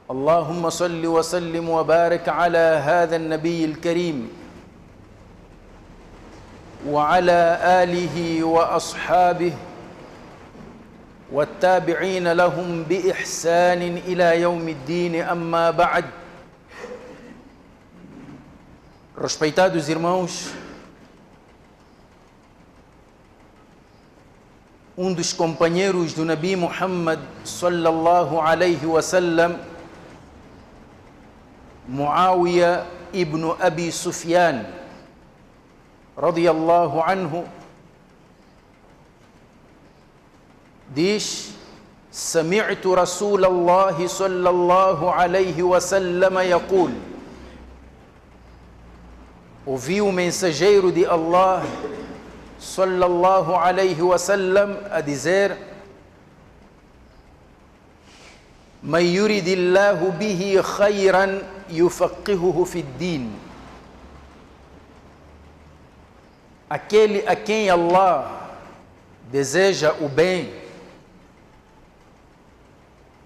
اللهم صل وسلم وبارك على هذا النبي الكريم وعلى آله وأصحابه والتابعين لهم بإحسان إلى يوم الدين. أما بعد. Respeitados irmãos, dos companheiros do Nabi Muhammad sallallahu alaihi wasallam, Muawiyah ibn Abi Sufyan radiyallahu anhu, diz: Sami'tu Rasulallah sallallahu alaihi wasallam yaqul, ouvi o mensageiro de Allah sallallahu alaihi wasallam a dizer: Man yuridillahu bihi khayran yufaqihuhu fid-din. Aquele a quem Allah deseja o bem,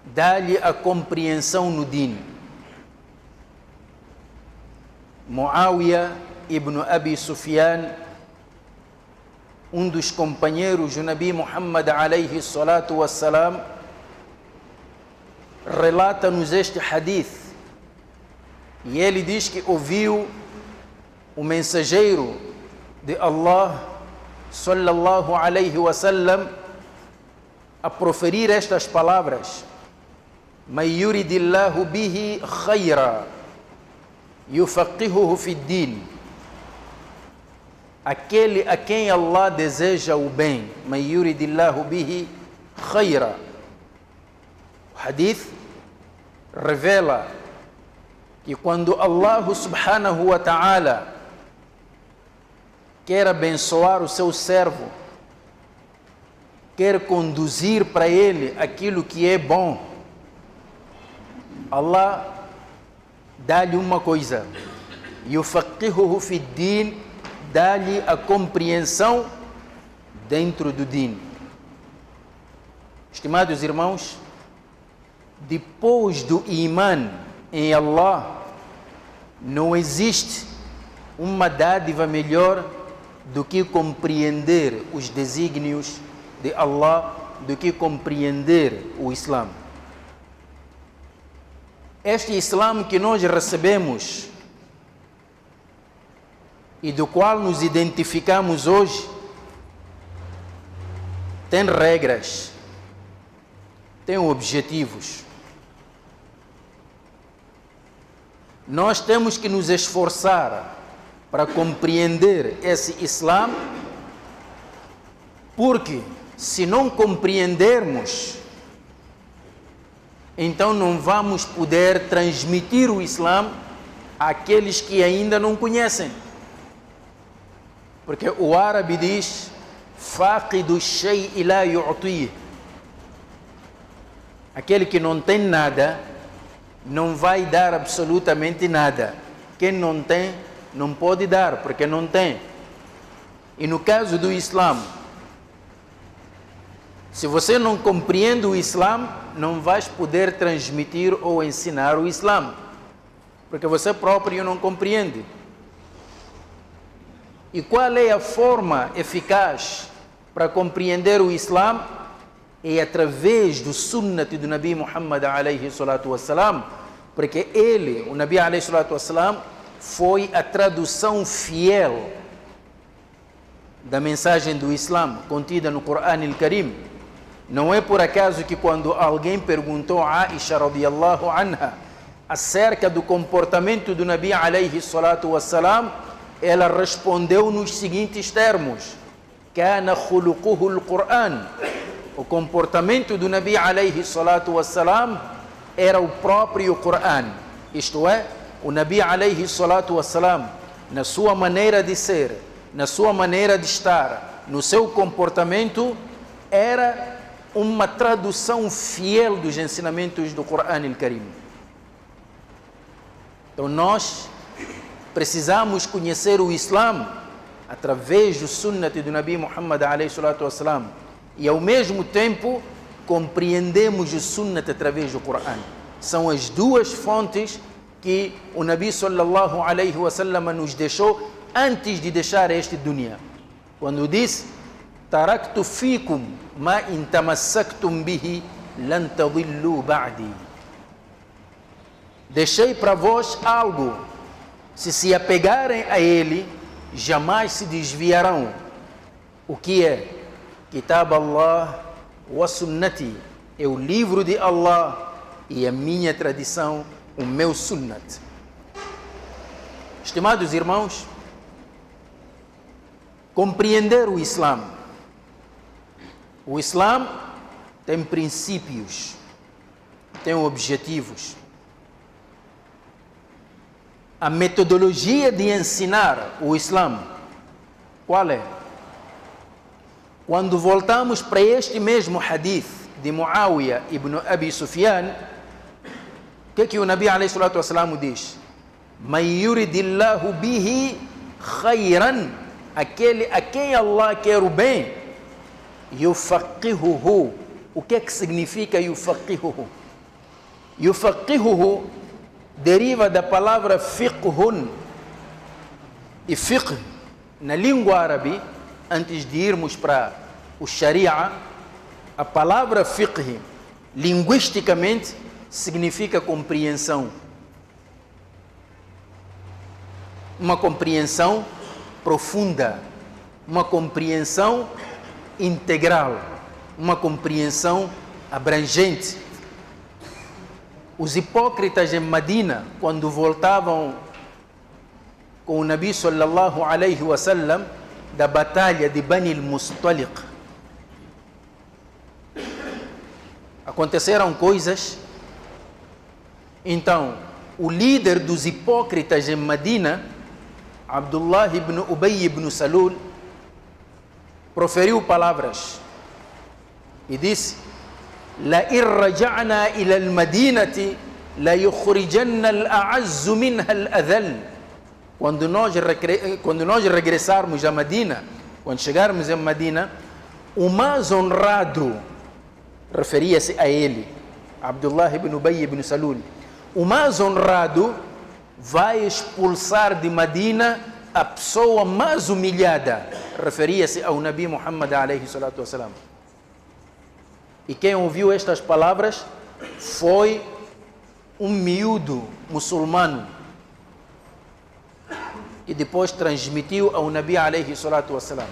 dá-lhe a compreensão no din. Muawiyah ibn Abi Sufyan, dos companheiros do Nabi Muhammad alayhi salatu wassalam, relata-nos este hadith, e ele diz que ouviu o mensageiro de Allah sallallahu alayhi wasallam a proferir estas palavras: Man yuridillahu bihi khayra yufaqihuhu fid-din. Aquele a quem Allah deseja o bem, Man yuridillahu bihi khayra. O hadith revela que quando Allah subhanahu wa ta'ala quer abençoar o seu servo, quer conduzir para ele aquilo que é bom, Allah dá-lhe uma coisa: yufaqihuhu fid-din, dá-lhe a compreensão dentro do din. Estimados irmãos, depois do iman em Allah, não existe uma dádiva melhor do que compreender os desígnios de Allah, do que compreender o Islã. Este Islã que nós recebemos e do qual nos identificamos hoje, tem regras, tem objetivos. Nós temos que nos esforçar para compreender esse Islã, porque se não compreendermos, então não vamos poder transmitir o Islã àqueles que ainda não conhecem. Porque o árabe diz: faqidu shay'i la yu'tih. Aquele que não tem nada não vai dar absolutamente nada. Quem não tem não pode dar, porque não tem. E no caso do Islã, se você não compreende o Islã, não vais poder transmitir ou ensinar o Islã, porque você próprio não compreende. E qual é a forma eficaz para compreender o Islã? É através do sunnat do Nabi Muhammad alayhi salatu wassalam, porque ele, o Nabi alayhi salatu wassalam, foi a tradução fiel da mensagem do Islã contida no Corão al-Karim. Não é por acaso que quando alguém perguntou a Aisha radiyallahu anha acerca do comportamento do Nabi alayhi salatu wassalam, ela respondeu nos seguintes termos: Kana khuluquhu al-Qur'an. O comportamento do Nabi alayhi salatu wassalam era o próprio Qur'an. Isto é, o Nabi alayhi salatu wassalam, na sua maneira de ser, na sua maneira de estar, no seu comportamento, era uma tradução fiel dos ensinamentos do Corão al-Karim. Então nós precisamos conhecer o Islã através do sunnat do Nabi Muhammad alayhi salatu wassalam, e ao mesmo tempo compreendemos o sunnat através do Corão. são as duas fontes que o Nabi sallallahu alaihi wasallam nos deixou antes de deixar este dunya. Quando disse: "Taraktu fikum ma in tamassaktum bihi lan tadillu ba'di." Deixei para vós algo, se apegarem a ele, jamais se desviarão. O que é? Kitab Allah wa sunnati, é o livro de Allah e a minha tradição, o meu sunnat. Estimados irmãos, compreender o Islã. O Islã tem princípios, tem objetivos. A metodologia de ensinar o Islã, qual é? Quando voltamos para este mesmo hadith de Muawiyah ibn Abi Sufyan, o que é que o Nabi alayhi salatu wassalam diz? "Man yuridillahu bihi khayran", aquele a quem Allah quer o bem, yufaqihuhu. O que é que significa yufaqihuhu? Yufaqihuhu deriva da palavra fiqhun. E fiqh, na língua árabe, antes de irmos para o Sharia, a palavra fiqh, linguisticamente, significa compreensão. Uma compreensão profunda, uma compreensão integral, uma compreensão abrangente. Os hipócritas em Medina, quando voltavam com o Nabi sallallahu alaihi wasallam da batalha de Bani al-Mustaliq, aconteceram coisas. Então, o líder dos hipócritas em Medina, Abdullah ibn Ubay ibn Salul, proferiu palavras e disse: "La irraja'na ila al-Madinati la yukhrijanna al-a'azzu minha al-adhall." Quando nós regressarmos a Medina, quando chegarmos a Medina, o mais honrado, referia-se a ele, Abdullah ibn Ubay ibn Salul, o mais honrado vai expulsar de Medina a pessoa mais humilhada, referia-se ao Nabi Muhammad alayhi salatu wassalam. E quem ouviu estas palavras foi um miúdo muçulmano, que depois transmitiu ao Nabi alayhi salatu wassalam.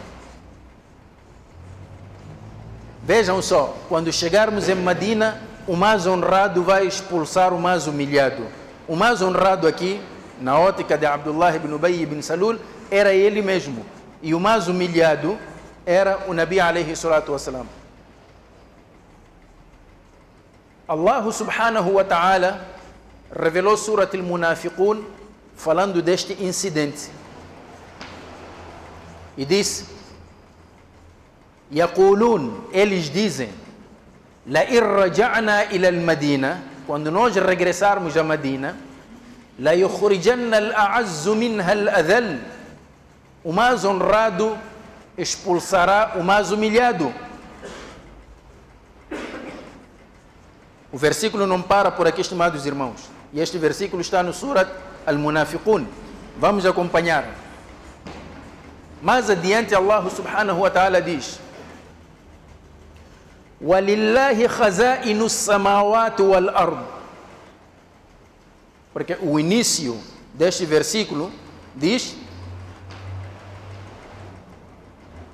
Vejam só, quando chegarmos em Medina, o mais honrado vai expulsar o mais humilhado. O mais honrado aqui, na ótica de Abdullah ibn Ubay ibn Salul, era ele mesmo. E o mais humilhado era o Nabi alayhi salatu wassalam. Allah subhanahu wa ta'ala revelou Surat al-Munafiqun falando deste incidente. E disse: "Yaqulun", eles dizem, "La irraja'na ila al-Madina", quando nós regressarmos a Medina, "La yukhrijanna al-a'azzu minha al-adhall", o mais honrado expulsará o mais humilhado. O versículo não para por aqui, estimados irmãos. E este versículo está no Surat al-Munafiqun. Vamos acompanhar. Mais adiante, Allah subhanahu wa ta'ala diz: "Walillahi khaza'inu as-samawati wal-ard". Porque o início deste versículo diz,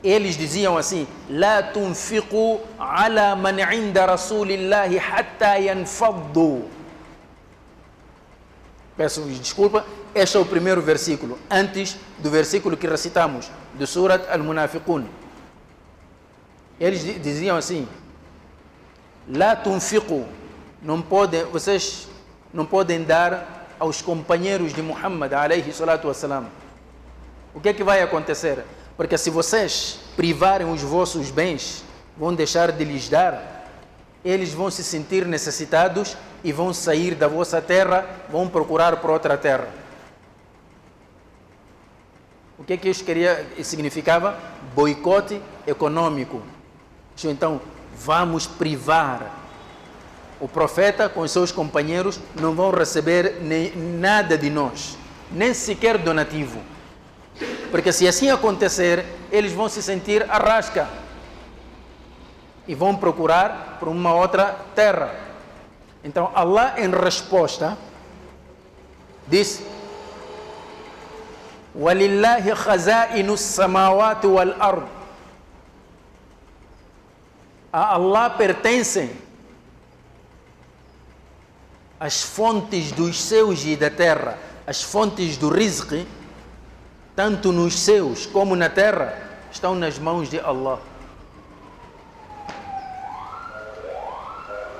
eles diziam assim: "La tunfiqu ala man 'inda rasulillahi hatta yanfaddu". Peço desculpa, este é o primeiro versículo, antes do versículo que recitamos, do Surat al-Munafiqun. Eles diziam assim: "La tunfiqu", vocês não podem dar aos companheiros de Muhammad alayhi salatu wassalam. O que é que vai acontecer? Porque se vocês privarem os vossos bens, vão deixar de lhes dar, eles vão se sentir necessitados e vão sair da vossa terra, vão procurar por outra terra. O que é que isso significava? Boicote econômico. Então, vamos privar o profeta com os seus companheiros não vão receber nada de nós, nem sequer donativo. Porque se assim acontecer, eles vão se sentir à rasca e vão procurar por uma outra terra. Então Allah, em resposta, diz: وَلِلَّهِ خَزَائِنُ السَّمَاوَاتِ وَالْأَرْضِ. A Allah pertencem as fontes dos céus e da terra, as fontes do rizq, tanto nos céus como na terra, estão nas mãos de Allah.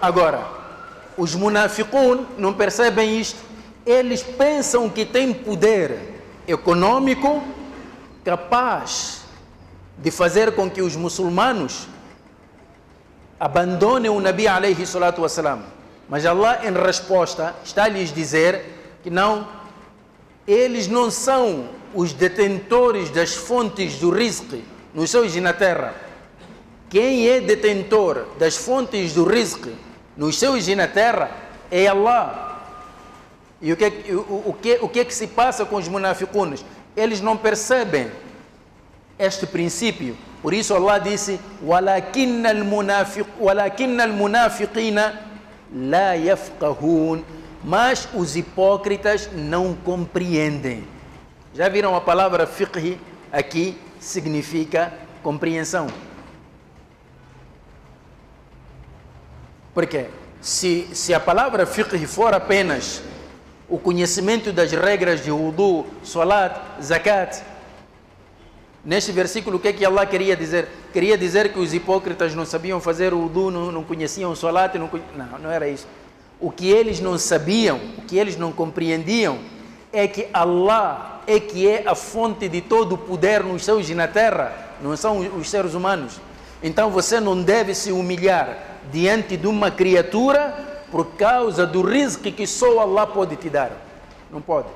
Agora, os munafiqun não percebem isto. Eles pensam que têm poder econômico capaz de fazer com que os muçulmanos abandonem o Nabi alayhi salatu wassalam. Mas Allah, em resposta, está a lhes dizer que não, eles não são os detentores das fontes do rizq nos céus e na terra. Quem é detentor das fontes do rizq nos céus e na terra é Allah. E o que é que se passa com os munafiqunos? Eles não percebem este princípio. Por isso Allah disse: وَلَكِنَّ الْمُنَافِقِينَ لَا يَفْقَهُونَ. Mas os hipócritas não compreendem. Já viram a palavra fiqh aqui? Significa compreensão. Porque se a palavra fiqh for apenas o conhecimento das regras de wudu, salat, zakat, neste versículo o que é que Allah queria dizer? Queria dizer que os hipócritas não sabiam fazer o wudu, não conheciam salat, não era isso. O que eles não sabiam, o que eles não compreendiam é que Allah é que é a fonte de todo o poder nos céus e na terra, não são os seres humanos. Então você não deve se humilhar diante de uma criatura por causa do rizq que só Allah pode te dar. Não pode.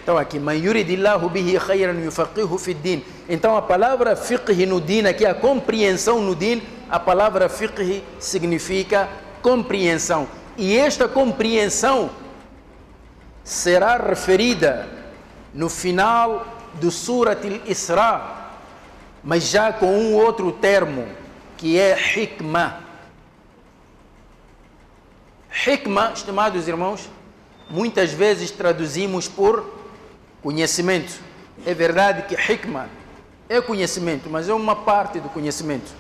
Então aqui, man yuridillahu bihi khayran yufaqihu fi din. Então a palavra fiqh no din, aqui a compreensão no din, a palavra fiqh significa compreensão. E esta compreensão será referida no final do Surat al-Isra, mas já com um outro termo, que é hikmah. Hikmah, estimados irmãos, muitas vezes traduzimos por conhecimento. É verdade que hikmah é conhecimento, mas é uma parte do conhecimento.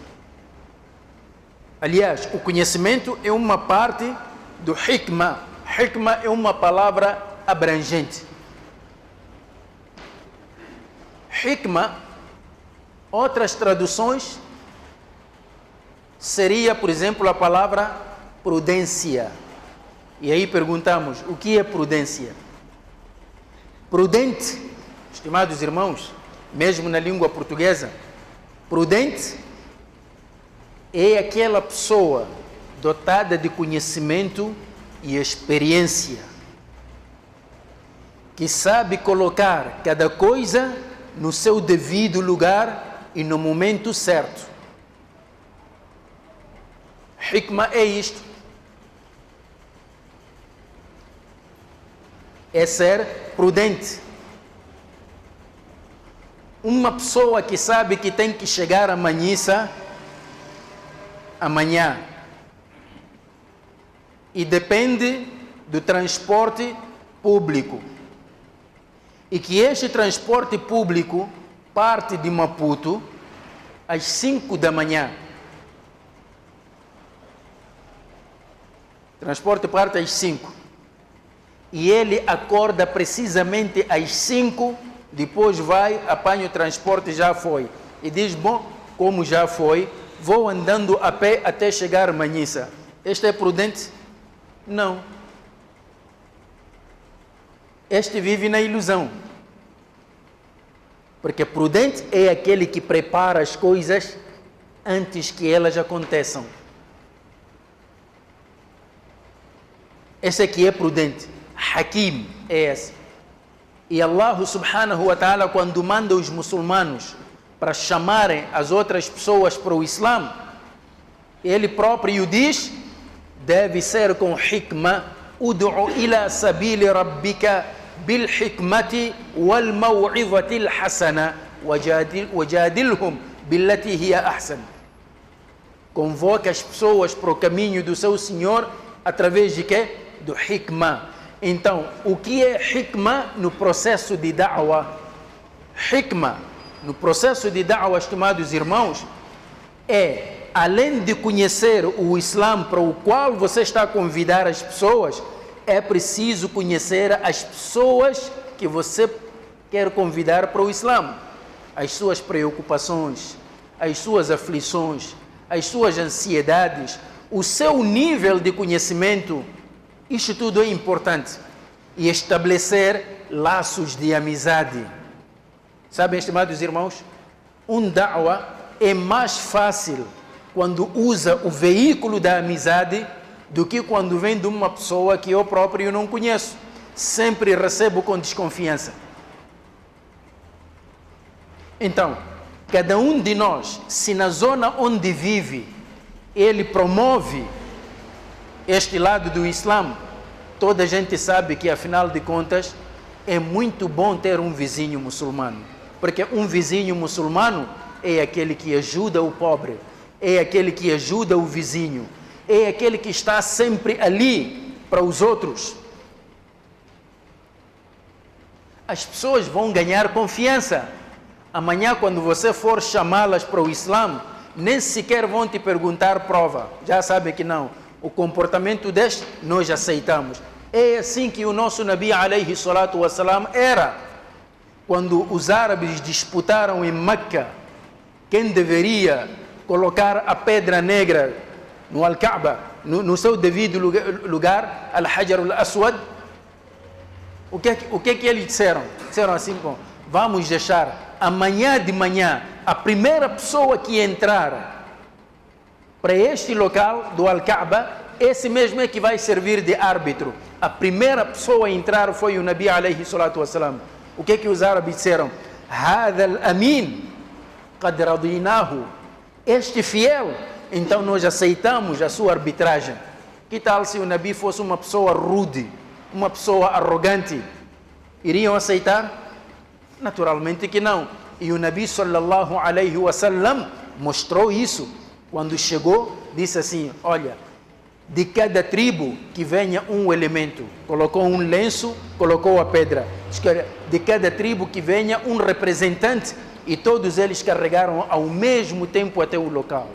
Aliás, o conhecimento é uma parte do hikmah. Hikmah é uma palavra abrangente. Hikmah, outras traduções, seria, por exemplo, a palavra prudência. E aí perguntamos, o que é prudência? Prudente, estimados irmãos, mesmo na língua portuguesa, prudente é aquela pessoa dotada de conhecimento e experiência, que sabe colocar cada coisa no seu devido lugar e no momento certo. Hikmah é isto. É ser prudente. Uma pessoa que sabe que tem que chegar à missa amanhã e depende do transporte público, e que este transporte público parte de Maputo às 5 da manhã. O transporte parte às 5. E ele acorda precisamente às 5, depois vai, apanha o transporte, já foi. E diz, bom, como já foi, vou andando a pé até chegar à missa. Este é prudente? Não. Este vive na ilusão. Porque prudente é aquele que prepara as coisas antes que elas aconteçam. Esse aqui é prudente. Hakim é esse. E Allah subhanahu wa ta'ala, quando manda os muçulmanos para chamarem as outras pessoas para o Islã, Ele próprio diz, deve ser com hikmah. Ud'u ila sabili rabbika bil hikmati wal maw'izati al hasana wajadilhum billati hiya ahsan. Convoca as pessoas para o caminho do seu Senhor através de quê? Do hikmah. Então, o que é hikmah no processo de da'wah? Hikmah no processo de da'wah, estimados irmãos, é, além de conhecer o Islã para o qual você está a convidar as pessoas, é preciso conhecer as pessoas que você quer convidar para o Islã, as suas preocupações, as suas aflições, as suas ansiedades, o seu nível de conhecimento. Isto tudo é importante. E estabelecer laços de amizade. Sabem, estimados irmãos, um da'wah é mais fácil quando usa o veículo da amizade do que quando vem de uma pessoa que eu próprio não conheço. Sempre recebo com desconfiança. Então, cada um de nós, se na zona onde vive, ele promove este lado do Islã, toda a gente sabe que, afinal de contas, é muito bom ter um vizinho muçulmano. Porque um vizinho muçulmano é aquele que ajuda o pobre, é aquele que ajuda o vizinho, é aquele que está sempre ali para os outros. As pessoas vão ganhar confiança. Amanhã, quando você for chamá-las para o Islã, nem sequer vão te perguntar prova. Já sabe que não. O comportamento deste, nós aceitamos. É assim que o nosso Nabi, alayhi salatu wassalam, era. Quando os árabes disputaram em Meca quem deveria colocar a pedra negra no Al-Kaaba, no seu devido lugar, Al-Hajar al-Aswad, o que eles disseram? Disseram assim, bom, vamos deixar amanhã de manhã a primeira pessoa que entrar para este local do Al-Kaaba, esse mesmo é que vai servir de árbitro. A primeira pessoa a entrar foi o Nabi alayhi salatu wassalam. O que os árabes disseram? Hadha al-amin qad radinahu. Este fiel, então nós aceitamos a sua arbitragem. Que tal se o Nabi fosse uma pessoa rude, uma pessoa arrogante? Iriam aceitar? Naturalmente que não. E o Nabi sallallahu alayhi wa sallam mostrou isso. Quando chegou, disse assim, olha, de cada tribo que venha um elemento. Colocou um lenço, colocou a pedra. De cada tribo que venha um representante. E todos eles carregaram ao mesmo tempo até o local.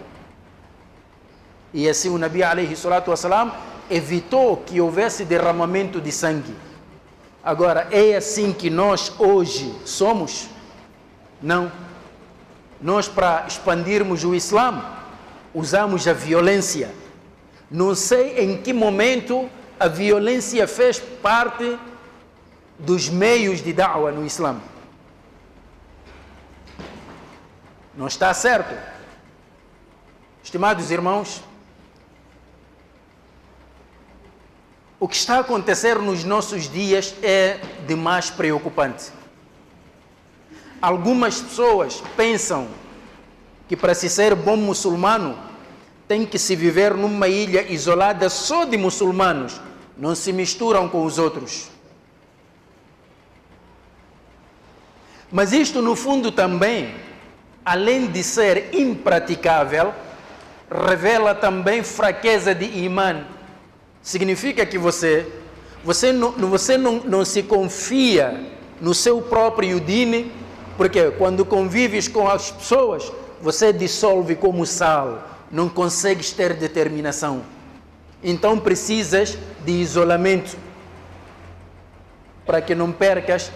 E assim o Nabi alayhi salatu wassalam evitou que houvesse derramamento de sangue. Agora, é assim que nós hoje somos? Não. Nós, para expandirmos o Islã, usamos a violência. Não sei em que momento a violência fez parte dos meios de da'wah no Islã. Não está certo. Estimados irmãos, o que está a acontecer nos nossos dias é demais preocupante. Algumas pessoas pensam que para se ser bom muçulmano tem que se viver numa ilha isolada só de muçulmanos, não se misturam com os outros. Mas isto no fundo também, além de ser impraticável, revela também fraqueza de imã. Significa que você não se confia no seu próprio dini, porque quando convives com as pessoas, você dissolve como sal, não consegues ter determinação. Então precisas de isolamento para que não percas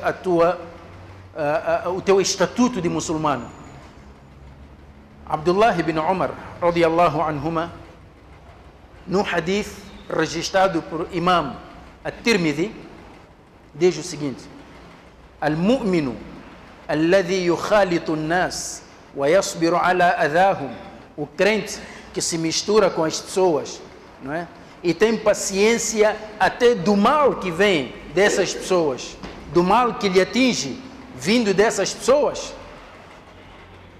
o teu estatuto de muçulmano. Abdullah ibn Umar, radiyallahu anhuma, num hadith registrado por Imam At-Tirmidhi, diz o seguinte: Al-mu'minu alladhi yukhalitu an-nas wa yasbiru ala adahum. O crente que se mistura com as pessoas, não é? E tem paciência até do mal que vem dessas pessoas, do mal que lhe atinge vindo dessas pessoas.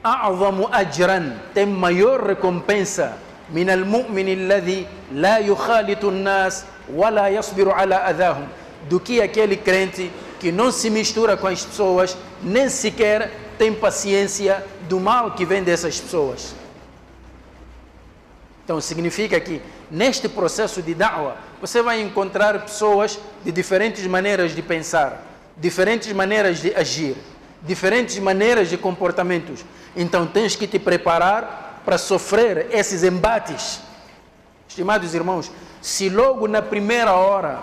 A'zamu ajran, tem maior recompensa من المؤمن الذي لا يخالط الناس ولا يصبر على أذاهم, do que aquele crente que não se mistura com as pessoas, nem sequer tem paciência do mal que vem dessas pessoas. Então significa que neste processo de da'wah você vai encontrar pessoas de diferentes maneiras de pensar, diferentes maneiras de agir, diferentes maneiras de comportamentos. Então tens que te preparar para sofrer esses embates. Estimados irmãos, se logo na primeira hora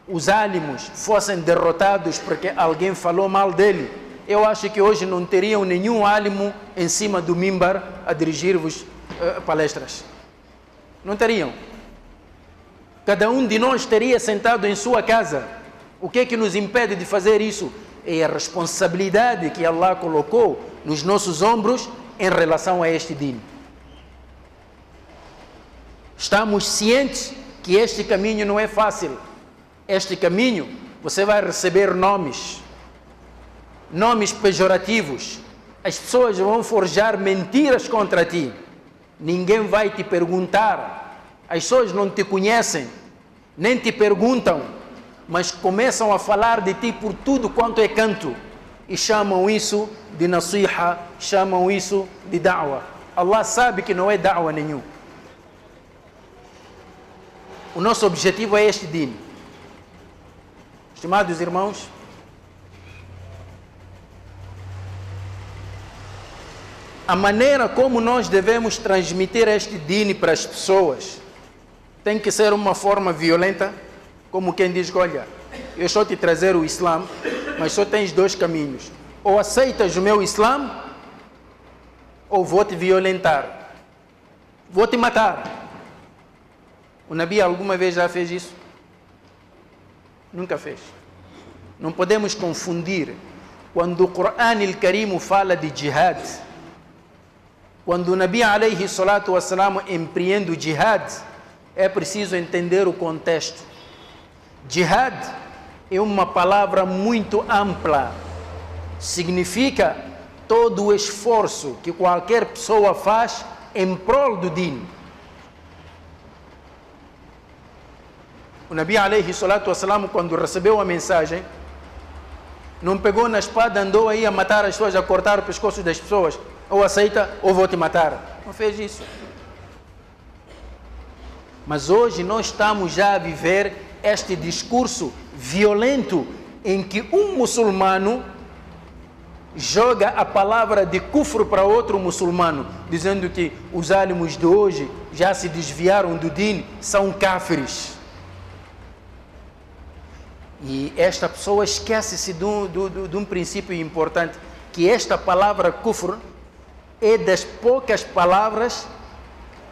os ânimos fossem derrotados porque alguém falou mal dele, eu acho que hoje não teriam nenhum ânimo em cima do mimbar a dirigir-vos palestras. Não teriam. Cada um de nós teria sentado em sua casa. O que é que nos impede de fazer isso? É a responsabilidade que Allah colocou nos nossos ombros em relação a este dino. Estamos cientes que este caminho não é fácil. Este caminho, você vai receber nomes pejorativos. As pessoas vão forjar mentiras contra ti. Ninguém vai te perguntar. As pessoas não te conhecem, nem te perguntam, mas começam a falar de ti por tudo quanto é canto e chamam isso de nasiha, chamam isso de da'wah. Allah sabe que não é da'wah nenhum. O nosso objetivo é este dino. Estimados irmãos, a maneira como nós devemos transmitir este dino para as pessoas tem que ser uma forma violenta, como quem diz, olha, eu estou te trazer o Islã, mas só tens dois caminhos. Ou aceitas o meu Islã, ou vou te violentar. Vou te matar. O Nabi alguma vez já fez isso? Nunca fez. Não podemos confundir. Quando o Corão al-Karim fala de jihad, quando o Nabi alayhi salatu wassalam empreende o jihad, é preciso entender o contexto. Jihad é uma palavra muito ampla. Significa todo o esforço que qualquer pessoa faz em prol do dino. O Nabi alayhi salatu wassalam, quando recebeu a mensagem, não pegou na espada, andou aí a matar as pessoas, a cortar o pescoço das pessoas. Ou aceita, ou vou te matar. Não fez isso. Mas hoje nós estamos já a viver este discurso violento em que um muçulmano joga a palavra de kufr para outro muçulmano, dizendo que os ânimos de hoje já se desviaram do din, são cáfires. E esta pessoa esquece-se de um princípio importante, que esta palavra kufr é das poucas palavras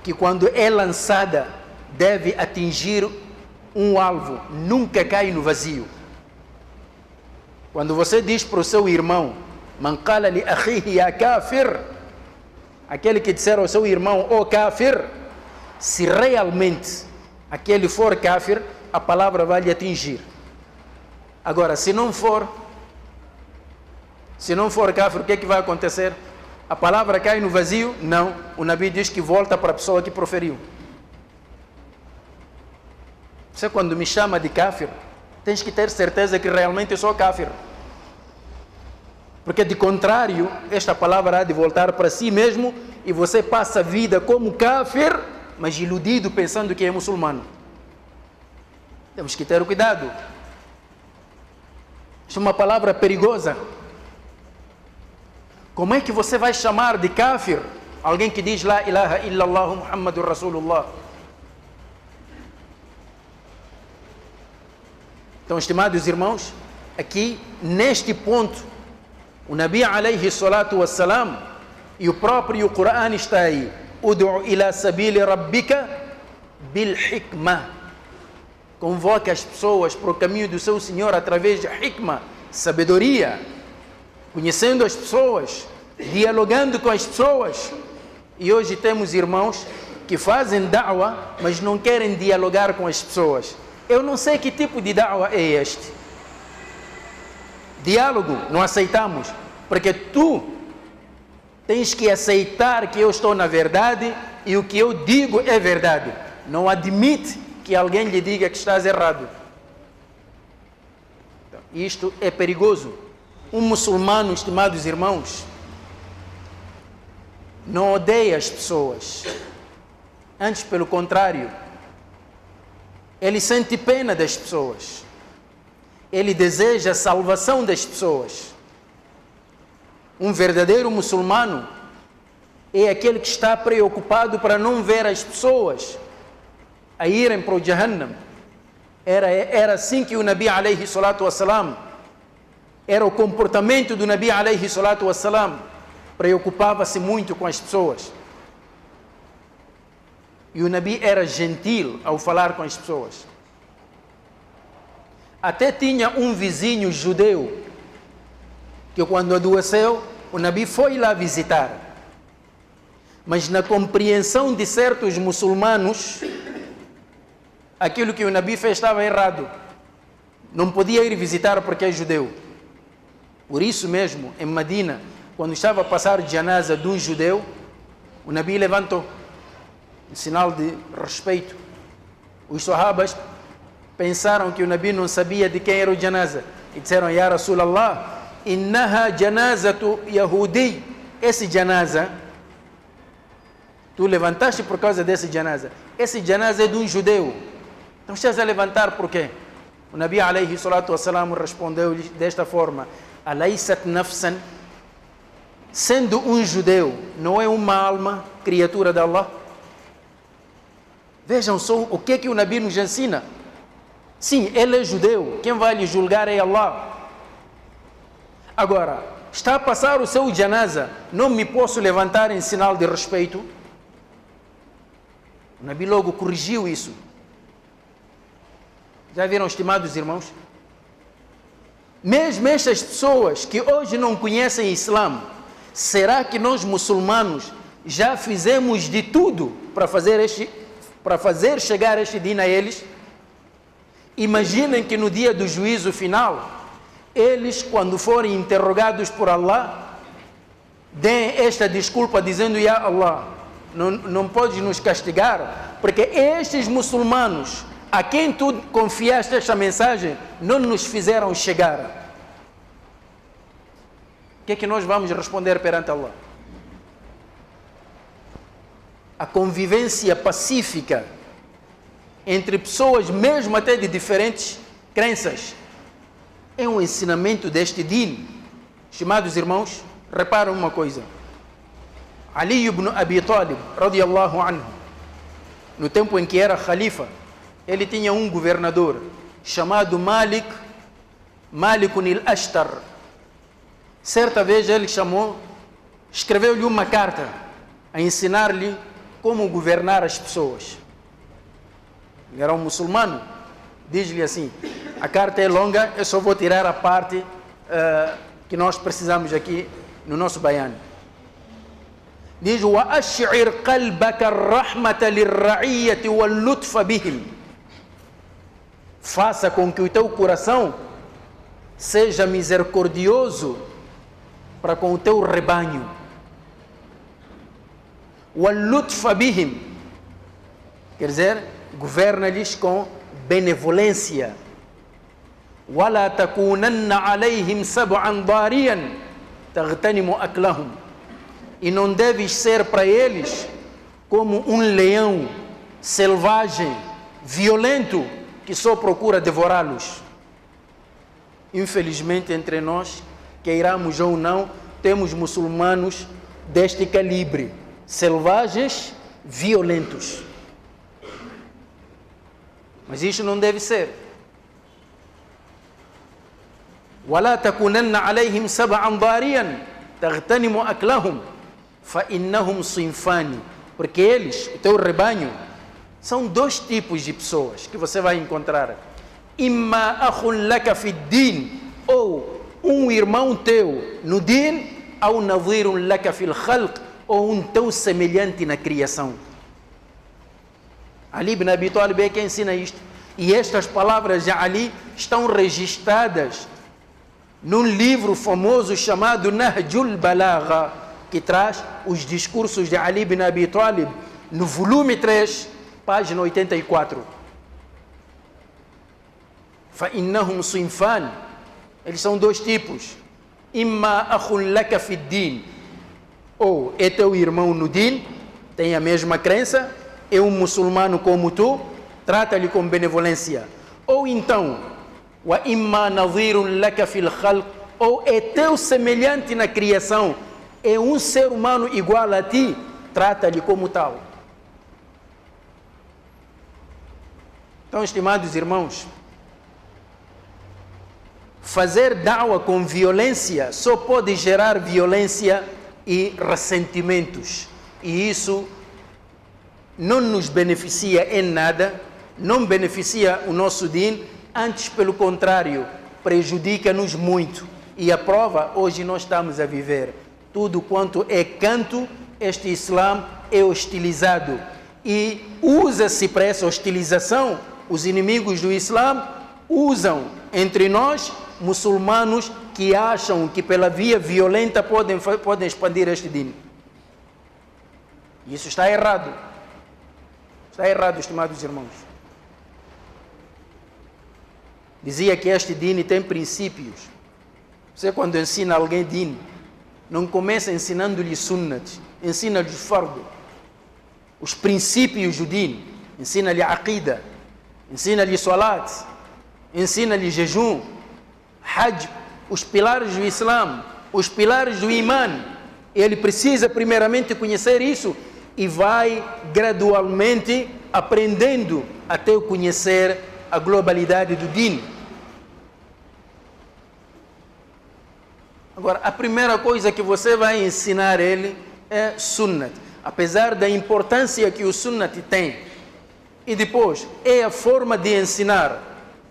que, quando é lançada, deve atingir um alvo, nunca cai no vazio. Quando você diz para o seu irmão, man qala li akhihi ya kafir, aquele que disser ao seu irmão, oh kafir, se realmente aquele for kafir, a palavra vai lhe atingir. Agora, se não for kafir, o que é que vai acontecer? A palavra cai no vazio? Não. O Nabi diz que volta para a pessoa que proferiu. Você, quando me chama de kafir, tens que ter certeza que realmente eu sou kafir. Porque, de contrário, esta palavra há de voltar para si mesmo e você passa a vida como kafir, mas iludido, pensando que é muçulmano. Temos que ter cuidado. Isso é uma palavra perigosa. Como é que você vai chamar de kafir alguém que diz La ilaha illallah Muhammadur Rasulullah? Então, estimados irmãos, aqui neste ponto, o Nabi alayhi salatu wassalam e o próprio Corão está aí. Ud'u ila sabili rabbika bil hikmah. Convoca as pessoas para o caminho do seu Senhor através de hikmah, sabedoria, conhecendo as pessoas, dialogando com as pessoas. E hoje temos irmãos que fazem da'wah, mas não querem dialogar com as pessoas. Eu não sei que tipo de da'wah é este. Diálogo não aceitamos, porque tu tens que aceitar que eu estou na verdade e o que eu digo é verdade. Não admite que alguém lhe diga que estás errado. Então, isto é perigoso. Um muçulmano, estimados irmãos, não odeia as pessoas. Antes, pelo contrário, ele sente pena das pessoas. Ele deseja a salvação das pessoas. Um verdadeiro muçulmano é aquele que está preocupado para não ver as pessoas a irem para o Jahannam. Era assim que o Nabi alayhi salatu wassalam, era o comportamento do Nabi alayhi salatu wassalam, preocupava-se muito com as pessoas. E o Nabi era gentil ao falar com as pessoas. Até tinha um vizinho judeu que quando adoeceu, o Nabi foi lá visitar. Mas na compreensão de certos muçulmanos, aquilo que o Nabi fez estava errado. Não podia ir visitar porque é judeu. Por isso mesmo, em Medina, quando estava a passar de janaza de um judeu, o Nabi levantou, em sinal de respeito. Os sahabas pensaram que o Nabi não sabia de quem era o janaza. E disseram, Ya Rasulallah, innaha janazatu yahudi. Esse janaza, tu levantaste por causa desse janaza. Esse janaza é de um judeu. Então estás a levantar por quê? O Nabi alayhi salatu wassalam respondeu desta forma, alaysat nafsan, sendo um judeu, não é uma alma, criatura de Allah? Vejam só o que o Nabi nos ensina. Sim, ele é judeu, quem vai lhe julgar é Allah. Agora, está a passar o seu janaza, não me posso levantar em sinal de respeito? O Nabi logo corrigiu isso. Já viram, estimados irmãos? Mesmo estas pessoas que hoje não conhecem Islã, será que nós muçulmanos já fizemos de tudo para fazer chegar este din a eles? Imaginem que no dia do juízo final, eles, quando forem interrogados por Allah, deem esta desculpa dizendo, Ya Allah, não podes nos castigar, porque estes muçulmanos a quem tu confiaste esta mensagem não nos fizeram chegar. O que é que nós vamos responder perante Allah? A convivência pacífica entre pessoas, mesmo até de diferentes crenças, é um ensinamento deste din. Estimados irmãos, reparam uma coisa. Ali ibn Abi Talib, radiyallahu anhu, no tempo em que era khalifa, ele tinha um governador chamado Malik al-Ashtar. Certa vez ele escreveu-lhe uma carta a ensinar-lhe como governar as pessoas. Ele era um muçulmano. Diz-lhe assim, a carta é longa, eu só vou tirar a parte que nós precisamos aqui no nosso baiano. Diz, وَأَشْعِرْ قَلْبَكَ الرَّحْمَةَ لِلرَّعِيَّةِ وَاللُّطْفَ بِهِمْ. Faça com que o teu coração seja misericordioso para com o teu rebanho. وَاللُّطْفَ بِهِمْ, quer dizer, governa-lhes com benevolência. وَلَا تَكُونَنَّ عَلَيْهِمْ سَبْعًا ضَارِيًا تَغْتَنِمُ أَكْلَهُمْ. E não deves ser para eles como um leão selvagem, violento, que só procura devorá-los. Infelizmente, entre nós, queiramos ou não, temos muçulmanos deste calibre, selvagens, violentos. Mas isto não deve ser. وَلَا تَكُونَنَّ عَلَيْهِمْ سَبْعًا ضَارِيًا تَغْتَنِمُ أَكْلَهُمْ فَإِنَّهُمْ صِنْفَانِ. Porque eles, o teu rebanho, são dois tipos de pessoas que você vai encontrar. Imma akhun laka fi din, ou um irmão teu no din, ou nadhirun laka fil khalq, ou um teu semelhante na criação. Ali ibn Abi Talib é quem ensina isto. E estas palavras de Ali estão registradas num livro famoso chamado Nahjul Balagha, que que traz os discursos de Ali bin Abi Talib, no volume 3, página 84. فَإِنَّهُمْ صِنْفَانِ. Eles são dois tipos. إِمَّا أَخٌ لَكَ فِي الدِّينِ. Ou é teu irmão no din, tem a mesma crença, é um muçulmano como tu, trata-lhe com benevolência. Ou então, وَإِمَّا نَظِيرٌ لَكَ فِي الْخَلْقِ. Ou é teu semelhante na criação, é um ser humano igual a ti, trata-lhe como tal. Então, estimados irmãos, fazer da'wa com violência só pode gerar violência e ressentimentos. E isso não nos beneficia em nada, não beneficia o nosso din, antes, pelo contrário, prejudica-nos muito. E a prova, hoje nós estamos a viver. Tudo quanto é canto, este Islã é hostilizado. E usa-se para essa hostilização, os inimigos do Islã usam entre nós, muçulmanos, que acham que pela via violenta podem expandir este din. Isso está errado. Está errado, estimados irmãos. Dizia que este din tem princípios. Você, quando ensina alguém din, não começa ensinando-lhe sunnat, ensina-lhe fardo, os princípios do din, ensina-lhe aqida, ensina-lhe salat, ensina-lhe jejum, hajj, os pilares do Islã, os pilares do Iman. Ele precisa primeiramente conhecer isso e vai gradualmente aprendendo até conhecer a globalidade do din. Agora, a primeira coisa que você vai ensinar ele é sunnat, apesar da importância que o sunnat tem. E depois, é a forma de ensinar.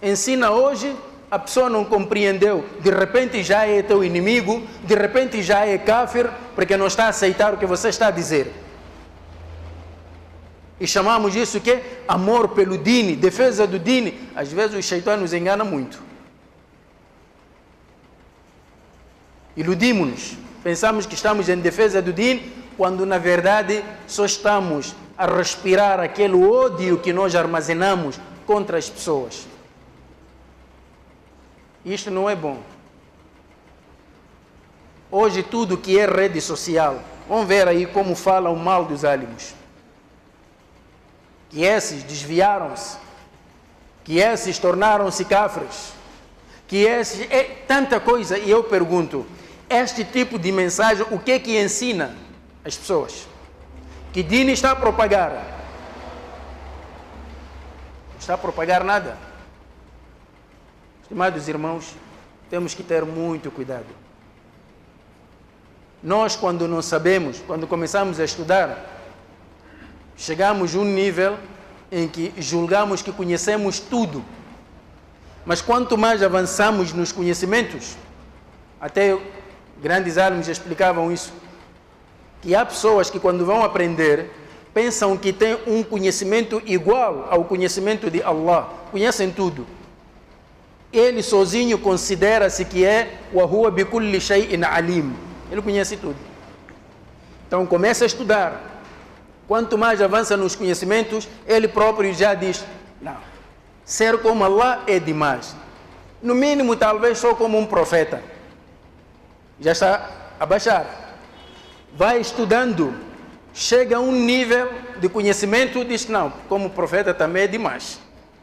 Ensina hoje, a pessoa não compreendeu, de repente já é teu inimigo, de repente já é kafir, porque não está a aceitar o que você está a dizer. E chamamos isso que amor pelo din, defesa do din. Às vezes o Shaitan nos engana muito. Iludimos-nos, pensamos que estamos em defesa do din, quando na verdade só estamos a respirar aquele ódio que nós armazenamos contra as pessoas. Isto não é bom. Hoje tudo que é rede social, vamos ver aí como falam mal dos álibos. Que esses desviaram-se, que esses tornaram-se cafres, que esses... É tanta coisa. E eu pergunto, este tipo de mensagem, o que é que ensina as pessoas? Que din está a propagar? Não está a propagar nada. Estimados irmãos, temos que ter muito cuidado. Nós, quando não sabemos, quando começamos a estudar, chegamos a um nível em que julgamos que conhecemos tudo. Mas quanto mais avançamos nos conhecimentos, até grandes álibos explicavam isso, que há pessoas que quando vão aprender, pensam que têm um conhecimento igual ao conhecimento de Allah, conhecem tudo. Ele sozinho considera-se que é وَهُوَ بِكُلِّ شَيْءٍ عَلِيمٍ. Ele conhece tudo. Então começa a estudar. Quanto mais avança nos conhecimentos, ele próprio já diz, não, ser como Allah é demais. No mínimo, talvez só como um profeta. Já está a baixar. Vai estudando, chega a um nível de conhecimento e diz, não, como profeta também é demais.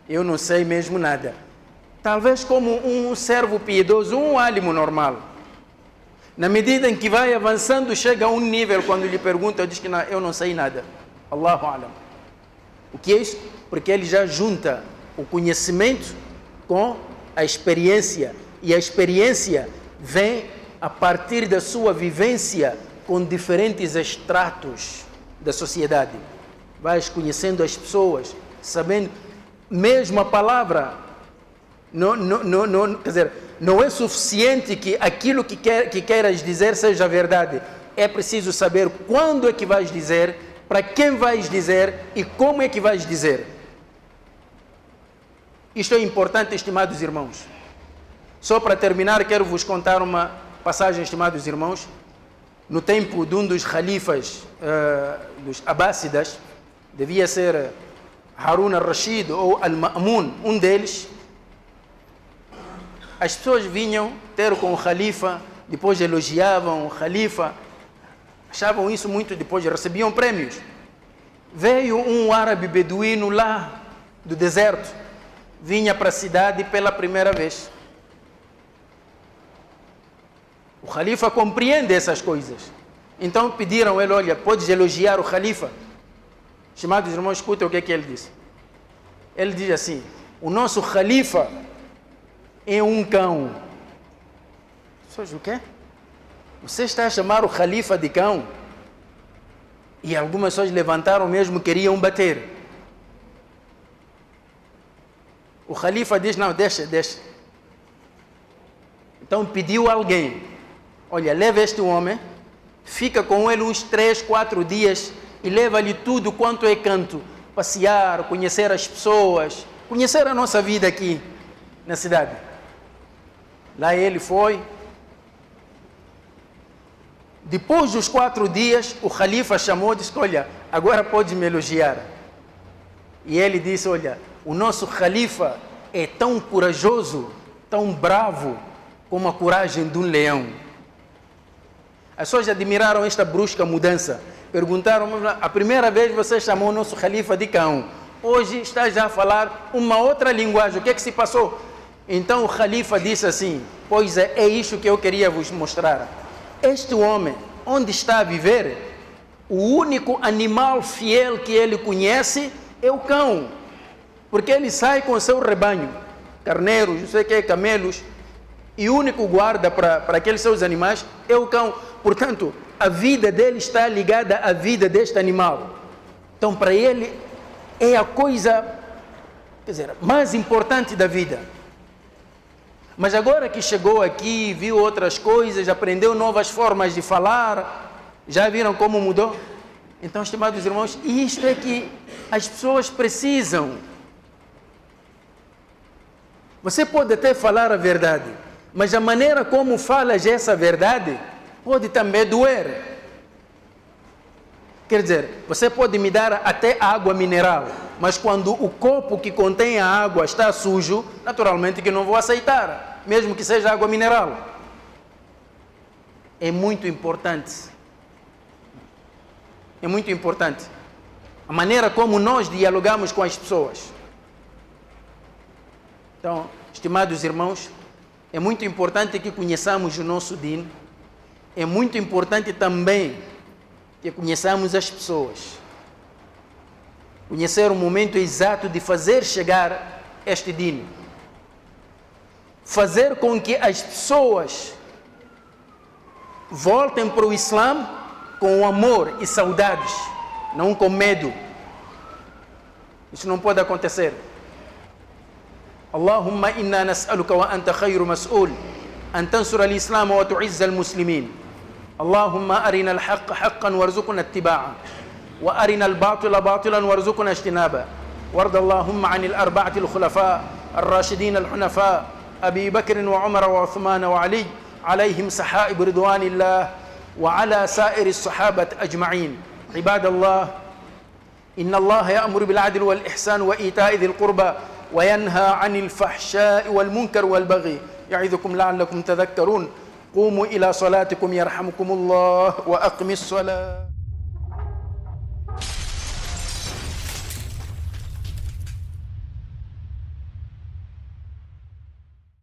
Eu não sei mesmo nada. Talvez como um servo piedoso, um álimo normal. Na medida em que vai avançando, chega a um nível, quando lhe pergunta, diz que não, eu não sei nada. Allahu Alam. O que é isso? Porque ele já junta o conhecimento com a experiência. E a experiência vem a partir da sua vivência com diferentes estratos da sociedade. Vais conhecendo as pessoas, sabendo, mesmo a palavra, quer dizer, não é suficiente que aquilo que queiras dizer seja verdade. É preciso saber quando é que vais dizer, para quem vais dizer e como é que vais dizer. Isto é importante, estimados irmãos. Só para terminar, quero vos contar uma passagem, estimados irmãos. no tempo de um dos califas dos Abássidas, devia ser Harun al-Rashid ou Al-Ma'mun, um deles. As pessoas vinham ter com o califa, depois elogiavam o califa, achavam isso muito, depois recebiam prêmios. Veio um árabe beduíno lá do deserto, vinha para a cidade pela primeira vez. O califa compreende essas coisas. Então pediram a ele: olha, podes elogiar o califa? Estimados irmãos, escuta o que é que ele disse. Ele diz assim: o nosso califa é um cão. O quê? Você está a chamar o califa de cão? E algumas pessoas levantaram mesmo, queriam bater. O califa diz: não, deixa. Então pediu a alguém: olha, leva este homem, fica com ele uns 3, 4 dias e leva-lhe tudo quanto é canto, passear, conhecer as pessoas, conhecer a nossa vida aqui na cidade. Lá ele foi. Depois dos 4 dias, o califa chamou e disse: olha, agora pode me elogiar. E ele disse: olha, o nosso califa é tão corajoso, tão bravo, como a coragem de um leão. As pessoas admiraram esta brusca mudança. Perguntaram: a primeira vez você chamou o nosso califa de cão, hoje está já a falar uma outra linguagem, o que é que se passou? Então o califa disse assim: pois é isso que eu queria vos mostrar. Este homem, onde está a viver, o único animal fiel que ele conhece é o cão, porque ele sai com o seu rebanho, carneiros, não sei o que, camelos, e o único guarda para aqueles seus animais é o cão. Portanto, a vida dele está ligada à vida deste animal. Então, para ele, é a coisa, quer dizer, mais importante da vida. Mas agora que chegou aqui, viu outras coisas, aprendeu novas formas de falar, já viram como mudou? Então, estimados irmãos, isto é que as pessoas precisam. Você pode até falar a verdade, mas a maneira como falas essa verdade pode também doer. Quer dizer, você pode me dar até água mineral, mas quando o copo que contém a água está sujo, naturalmente que não vou aceitar, mesmo que seja água mineral. É muito importante. É muito importante a maneira como nós dialogamos com as pessoas. Então, estimados irmãos, é muito importante que conheçamos o nosso Din. É muito importante também que conheçamos as pessoas. Conhecer o momento exato de fazer chegar este Din. Fazer com que as pessoas voltem para o Islã com amor e saudades, não com medo. Isso não pode acontecer. Allahumma inna nas'aluka wa anta khayru mas'ul an tansura al-islam wa tu'izza al-muslimin. Allahumma arina al-haqqa haqqan warzuqna ittiba'a wa arina al-batila batilan warzuqna ijtinaba. Warda Allahumma 'anil arba'ati al-khulafa ar-rashidin al-hunafa Abi Bakr wa Umar wa Uthman wa Ali alayhim sahaib ridwanillah wa ala sa'ir as-sahabati ajma'in. Ibadallah, inna Allah ya'muru bil 'adli wal ihsan wa ita'i dhil qurba وينهى عن الفحشاء والمنكر والبغي يعظكم لعلكم تذكرون قوموا إلى صلاتكم يرحمكم الله وأقم الصلاة